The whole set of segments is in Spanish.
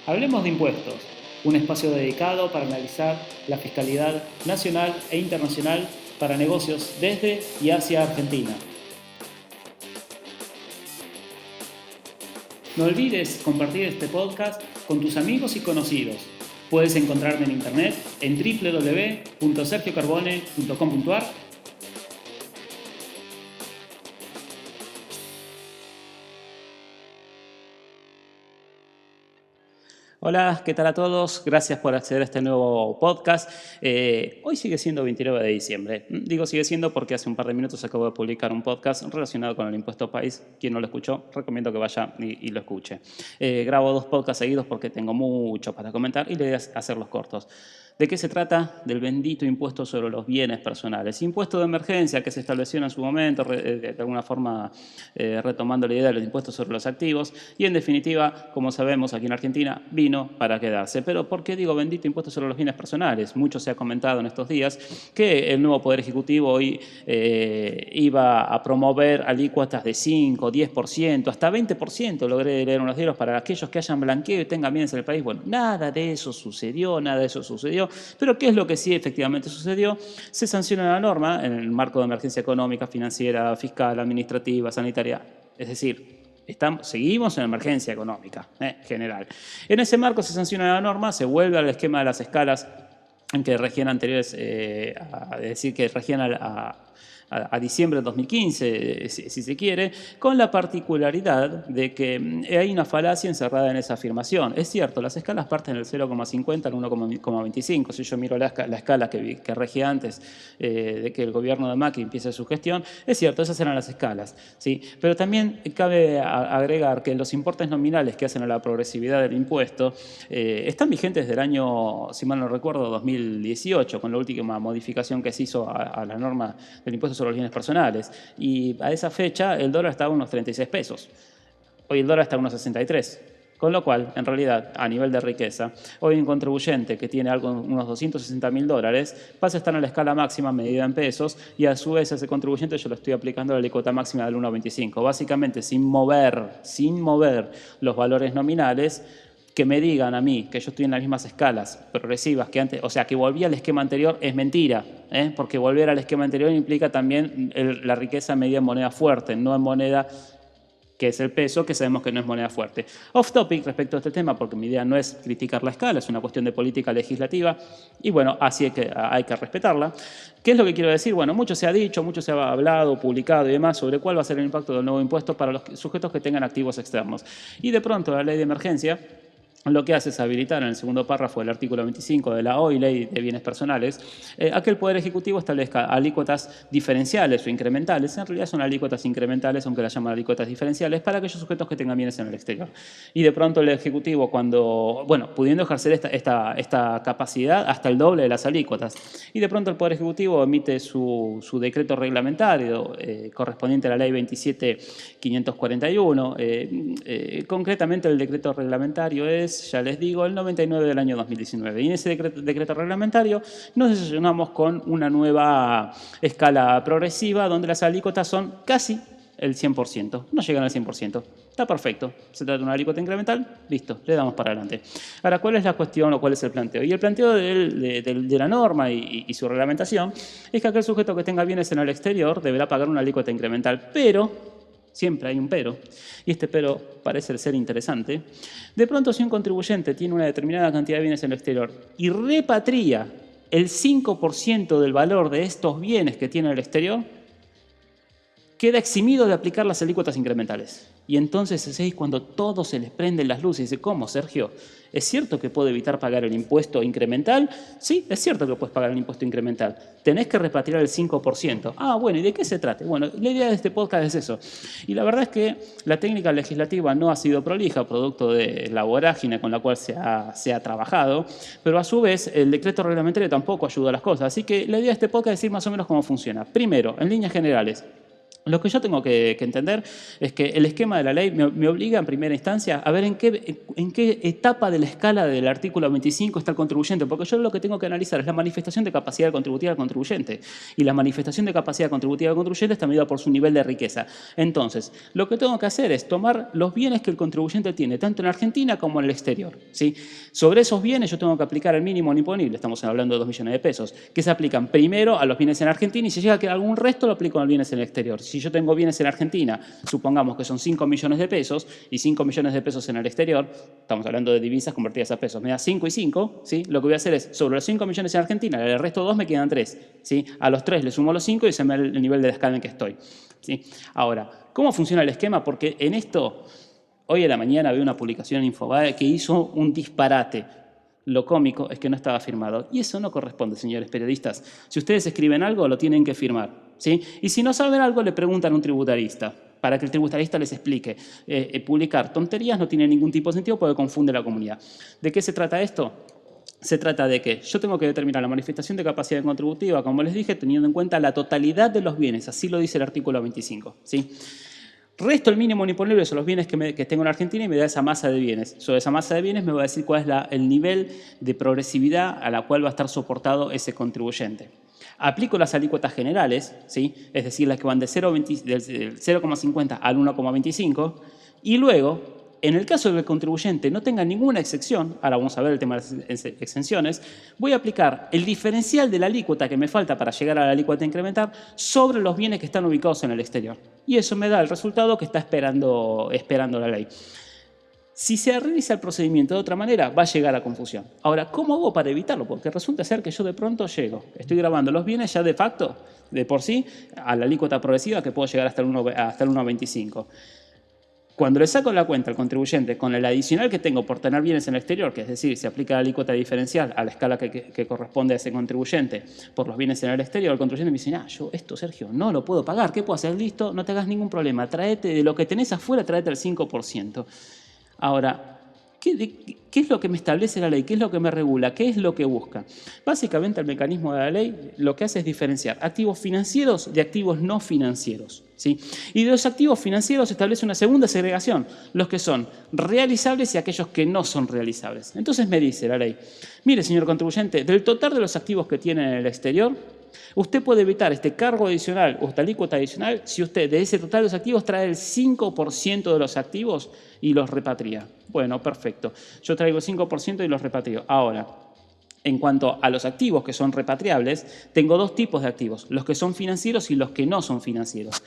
Hablemos de impuestos, un espacio dedicado para analizar la fiscalidad nacional e internacional para negocios desde y hacia Argentina. No olvides compartir este podcast con tus amigos y conocidos. Puedes encontrarme en internet en www.sergiocarbone.com.ar. Hola, ¿qué tal a todos? Gracias por acceder a este nuevo podcast. Hoy sigue siendo 29 de diciembre. Digo sigue siendo porque hace un par de minutos acabo de publicar un podcast relacionado con el impuesto país. Quien no lo escuchó, recomiendo que vaya y lo escuche. Grabo 2 podcasts seguidos porque tengo mucho para comentar y la idea es hacerlos cortos. ¿De qué se trata? Del bendito impuesto sobre los bienes personales. Impuesto de emergencia que se estableció en su momento, de alguna forma retomando la idea de los impuestos sobre los activos. Y en definitiva, como sabemos, aquí en Argentina vino para quedarse. Pero ¿por qué digo bendito impuesto sobre los bienes personales? Mucho se ha comentado en estos días que el nuevo Poder Ejecutivo hoy iba a promover alícuotas de 5, 10%, hasta 20%, logré leer unos diarios, para aquellos que hayan blanqueo y tengan bienes en el país. Bueno, nada de eso sucedió. Pero ¿qué es lo que sí efectivamente sucedió? Se sanciona la norma en el marco de emergencia económica, financiera, fiscal, administrativa, sanitaria. Es decir, seguimos en emergencia económica general. En ese marco se sanciona la norma, se vuelve al esquema de las escalas que regían anteriores, a decir, que regían a diciembre de 2015, si se quiere, con la particularidad de que hay una falacia encerrada en esa afirmación. Es cierto, las escalas parten del 0,50 al 1,25. Si yo miro la escala que regía antes de que el gobierno de Macri empiece su gestión, es cierto, esas eran las escalas, ¿sí? Pero también cabe agregar que los importes nominales que hacen a la progresividad del impuesto están vigentes desde el año, si mal no recuerdo, 2018, con la última modificación que se hizo a la norma del impuesto sobre los bienes personales. Y a esa fecha el dólar estaba a unos 36 pesos. Hoy el dólar está a unos 63. Con lo cual, en realidad, a nivel de riqueza, hoy un contribuyente que tiene unos $260.000 pasa a estar en la escala máxima medida en pesos, y a su vez a ese contribuyente yo le estoy aplicando la alícuota máxima del 1,25. Básicamente, sin mover los valores nominales, que me digan a mí que yo estoy en las mismas escalas progresivas que antes, o sea, que volví al esquema anterior, es mentira, porque volver al esquema anterior implica también la riqueza medida en moneda fuerte, no en moneda que es el peso, que sabemos que no es moneda fuerte. Off topic respecto a este tema, porque mi idea no es criticar la escala, es una cuestión de política legislativa, y bueno, así hay que respetarla. ¿Qué es lo que quiero decir? Bueno, mucho se ha dicho, mucho se ha hablado, publicado y demás sobre cuál va a ser el impacto del nuevo impuesto para los sujetos que tengan activos externos. Y de pronto la ley de emergencia lo que hace es habilitar en el segundo párrafo del artículo 25 de la hoy Ley de Bienes Personales a que el Poder Ejecutivo establezca alícuotas diferenciales o incrementales. En realidad son alícuotas incrementales, aunque las llaman alícuotas diferenciales, para aquellos sujetos que tengan bienes en el exterior. Y de pronto el Ejecutivo, pudiendo ejercer esta capacidad hasta el doble de las alícuotas, y de pronto el Poder Ejecutivo emite su decreto reglamentario correspondiente a la Ley 27.541. Concretamente el decreto reglamentario es, ya les digo, el 99 del año 2019. Y en ese decreto reglamentario nos desayunamos con una nueva escala progresiva donde las alícuotas son casi el 100%. No llegan al 100%. Está perfecto. Se trata de una alícuota incremental, listo, le damos para adelante. Ahora, ¿cuál es la cuestión o cuál es el planteo? Y el planteo de la norma y su reglamentación es que aquel sujeto que tenga bienes en el exterior deberá pagar una alícuota incremental, pero siempre hay un pero, y este pero parece ser interesante. De pronto, si un contribuyente tiene una determinada cantidad de bienes en el exterior y repatria el 5% del valor de estos bienes que tiene en el exterior, queda eximido de aplicar las alícuotas incrementales. Y entonces es ahí cuando todos se les prenden las luces y dice, ¿cómo, Sergio? ¿Es cierto que puedo evitar pagar el impuesto incremental? Sí, es cierto que puedes pagar el impuesto incremental. Tenés que repatriar el 5%. Ah, bueno, ¿y de qué se trata? Bueno, la idea de este podcast es eso. Y la verdad es que la técnica legislativa no ha sido prolija, producto de la vorágine con la cual se ha trabajado, pero a su vez el decreto reglamentario tampoco ayuda a las cosas. Así que la idea de este podcast es decir más o menos cómo funciona. Primero, en líneas generales, Lo que yo tengo que entender es que el esquema de la ley me obliga en primera instancia a ver en qué etapa de la escala del artículo 25 está el contribuyente, porque yo lo que tengo que analizar es la manifestación de capacidad contributiva del contribuyente. Y la manifestación de capacidad contributiva del contribuyente está medida por su nivel de riqueza. Entonces, lo que tengo que hacer es tomar los bienes que el contribuyente tiene, tanto en Argentina como en el exterior, ¿sí? Sobre esos bienes yo tengo que aplicar el mínimo imponible, estamos hablando de 2 millones de pesos, que se aplican primero a los bienes en Argentina y si llega a quedar algún resto lo aplico a los bienes en el exterior. Si yo tengo bienes en Argentina, supongamos que son 5 millones de pesos y 5 millones de pesos en el exterior, estamos hablando de divisas convertidas a pesos, me da 5 y 5, ¿sí? Lo que voy a hacer es, sobre los 5 millones en Argentina, el resto 2 me quedan 3, ¿sí? A los 3 le sumo los 5 y se me da el nivel de la escala en que estoy, ¿sí? Ahora, ¿cómo funciona el esquema? Porque en esto, hoy a la mañana vi una publicación en Infobae que hizo un disparate. Lo cómico es que no estaba firmado. Y eso no corresponde, señores periodistas. Si ustedes escriben algo, lo tienen que firmar, ¿sí? Y si no saben algo, le preguntan a un tributarista, para que el tributarista les explique. Publicar tonterías no tiene ningún tipo de sentido porque confunde a la comunidad. ¿De qué se trata esto? Se trata de que yo tengo que determinar la manifestación de capacidad contributiva, como les dije, teniendo en cuenta la totalidad de los bienes. Así lo dice el artículo 25, ¿sí? Resto el mínimo imponible son los bienes que tengo en Argentina y me da esa masa de bienes. Sobre esa masa de bienes me va a decir cuál es el nivel de progresividad a la cual va a estar soportado ese contribuyente. Aplico las alícuotas generales, ¿sí? Es decir, las que van del 0,50 al 1,25 y luego, en el caso de que el contribuyente no tenga ninguna excepción, ahora vamos a ver el tema de las exenciones, voy a aplicar el diferencial de la alícuota que me falta para llegar a la alícuota incremental sobre los bienes que están ubicados en el exterior. Y eso me da el resultado que está esperando la ley. Si se realiza el procedimiento de otra manera, va a llegar a confusión. Ahora, ¿cómo hago para evitarlo? Porque resulta ser que yo de pronto estoy grabando los bienes ya de facto, de por sí, a la alícuota progresiva que puedo llegar hasta el 1,25. Cuando le saco la cuenta al contribuyente con el adicional que tengo por tener bienes en el exterior, que es decir, se aplica la alícuota diferencial a la escala que corresponde a ese contribuyente por los bienes en el exterior, el contribuyente me dice, yo esto, Sergio, no lo puedo pagar, ¿qué puedo hacer? Listo, no te hagas ningún problema, tráete de lo que tenés afuera, tráete el 5%. Ahora, ¿qué es lo que me establece la ley? ¿Qué es lo que me regula? ¿Qué es lo que busca? Básicamente el mecanismo de la ley lo que hace es diferenciar activos financieros de activos no financieros, ¿sí? Y de los activos financieros establece una segunda segregación, los que son realizables y aquellos que no son realizables. Entonces me dice la ley, mire señor contribuyente, del total de los activos que tiene en el exterior, usted puede evitar este cargo adicional o esta alícuota adicional si usted de ese total de los activos trae el 5% de los activos y los repatria. Bueno, perfecto. Yo traigo el 5% y los repatrio. Ahora, en cuanto a los activos que son repatriables, tengo dos tipos de activos, los que son financieros y los que no son financieros.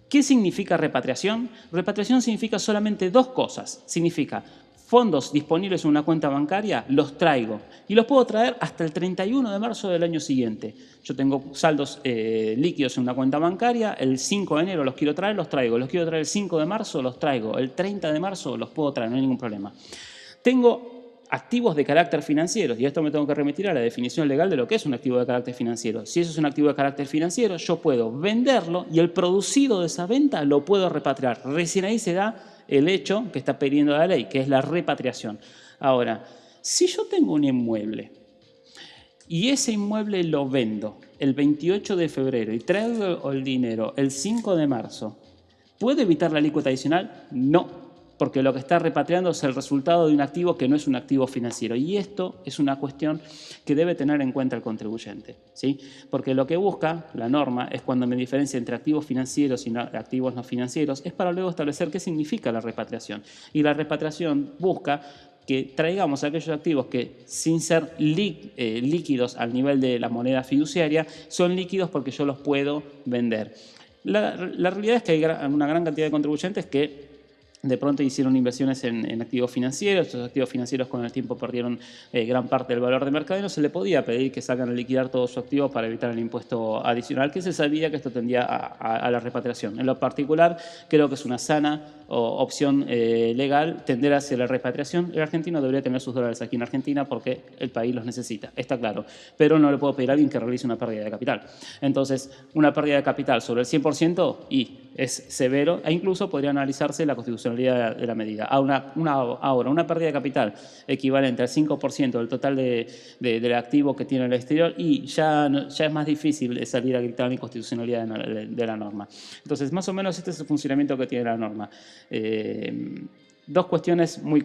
¿Qué significa repatriación? Repatriación significa solamente dos cosas. Significa fondos disponibles en una cuenta bancaria, los traigo y los puedo traer hasta el 31 de marzo del año siguiente. Yo tengo saldos líquidos en una cuenta bancaria, el 5 de enero los quiero traer, los traigo. Los quiero traer el 5 de marzo, los traigo. El 30 de marzo los puedo traer, no hay ningún problema. Tengo activos de carácter financiero, y esto me tengo que remitir a la definición legal de lo que es un activo de carácter financiero. Si eso es un activo de carácter financiero, yo puedo venderlo y el producido de esa venta lo puedo repatriar. Recién ahí se da el hecho que está pidiendo la ley, que es la repatriación. Ahora, si yo tengo un inmueble y ese inmueble lo vendo el 28 de febrero y traigo el dinero el 5 de marzo, ¿puedo evitar la alícuota adicional? No, porque lo que está repatriando es el resultado de un activo que no es un activo financiero. Y esto es una cuestión que debe tener en cuenta el contribuyente, ¿sí? Porque lo que busca la norma es cuando me diferencia entre activos financieros y activos no financieros, es para luego establecer qué significa la repatriación. Y la repatriación busca que traigamos aquellos activos que, sin ser líquidos al nivel de la moneda fiduciaria, son líquidos porque yo los puedo vender. La realidad es que hay una gran cantidad de contribuyentes que de pronto hicieron inversiones en activos financieros, esos activos financieros con el tiempo perdieron gran parte del valor de mercado y no se le podía pedir que salgan a liquidar todos sus activos para evitar el impuesto adicional, que se sabía que esto tendía a la repatriación. En lo particular, creo que es una sana opción legal tender hacia la repatriación. El argentino debería tener sus dólares aquí en Argentina porque el país los necesita, está claro, pero no le puedo pedir a alguien que realice una pérdida de capital. Entonces, una pérdida de capital sobre el 100% y es severo e incluso podría analizarse la constitucionalidad de la medida. Ahora, una pérdida de capital equivalente al 5% del total del activo que tiene el exterior y ya es más difícil salir a gritar la inconstitucionalidad de la norma. Entonces, más o menos este es el funcionamiento que tiene la norma. Dos cuestiones muy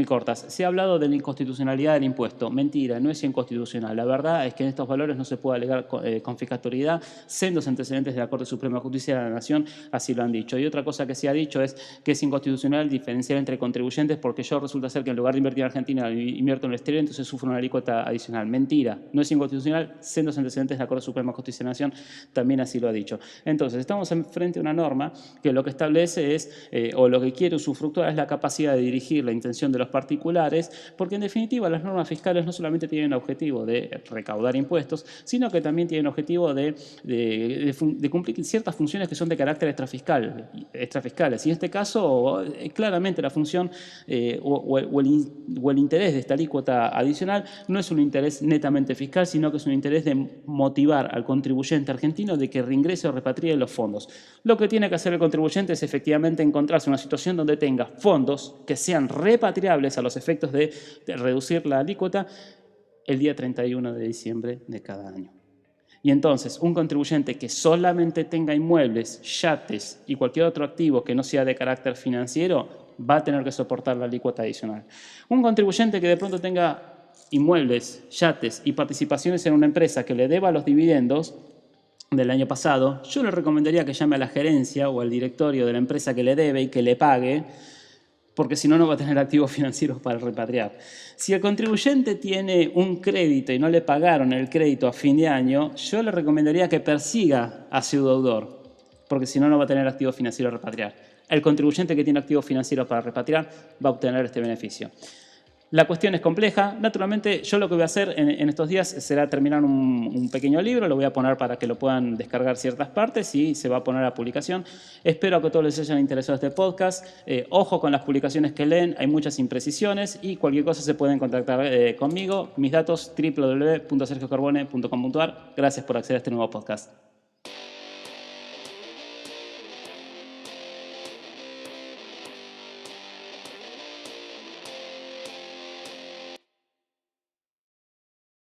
cortas. Se ha hablado de la inconstitucionalidad del impuesto. Mentira, no es inconstitucional. La verdad es que en estos valores no se puede alegar confiscatoriedad. Sendos antecedentes de la Corte Suprema de Justicia de la Nación así lo han dicho. Y otra cosa que se ha dicho es que es inconstitucional diferenciar entre contribuyentes porque yo resulta ser que en lugar de invertir en Argentina invierto en el exterior, entonces sufro una alícuota adicional. Mentira, no es inconstitucional. Sendos antecedentes de la Corte Suprema de Justicia de la Nación también así lo ha dicho. Entonces, estamos frente a una norma que lo que establece es, o lo que quiere usufructuar es la capacidad de dirigir la intención de los particulares, porque en definitiva las normas fiscales no solamente tienen objetivo de recaudar impuestos, sino que también tienen objetivo de cumplir ciertas funciones que son de carácter extrafiscales. Y en este caso, claramente la función o el interés de esta alícuota adicional no es un interés netamente fiscal, sino que es un interés de motivar al contribuyente argentino de que reingrese o repatrie los fondos. Lo que tiene que hacer el contribuyente es efectivamente encontrarse en una situación donde tenga fondos que sean repatriables a los efectos de reducir la alícuota el día 31 de diciembre de cada año. Y entonces, un contribuyente que solamente tenga inmuebles, yates y cualquier otro activo que no sea de carácter financiero va a tener que soportar la alícuota adicional. Un contribuyente que de pronto tenga inmuebles, yates y participaciones en una empresa que le deba los dividendos del año pasado, yo le recomendaría que llame a la gerencia o al directorio de la empresa que le debe y que le pague, porque si no, no va a tener activos financieros para repatriar. Si el contribuyente tiene un crédito y no le pagaron el crédito a fin de año, yo le recomendaría que persiga a su deudor, porque si no, no va a tener activos financieros a repatriar. El contribuyente que tiene activos financieros para repatriar va a obtener este beneficio. La cuestión es compleja. Naturalmente, yo lo que voy a hacer en estos días será terminar un pequeño libro, lo voy a poner para que lo puedan descargar ciertas partes y se va a poner a publicación. Espero que a todos les haya interesado este podcast. Ojo con las publicaciones que leen, hay muchas imprecisiones y cualquier cosa se pueden contactar conmigo. Mis datos www.sergiocarbone.com.ar. Gracias por acceder a este nuevo podcast.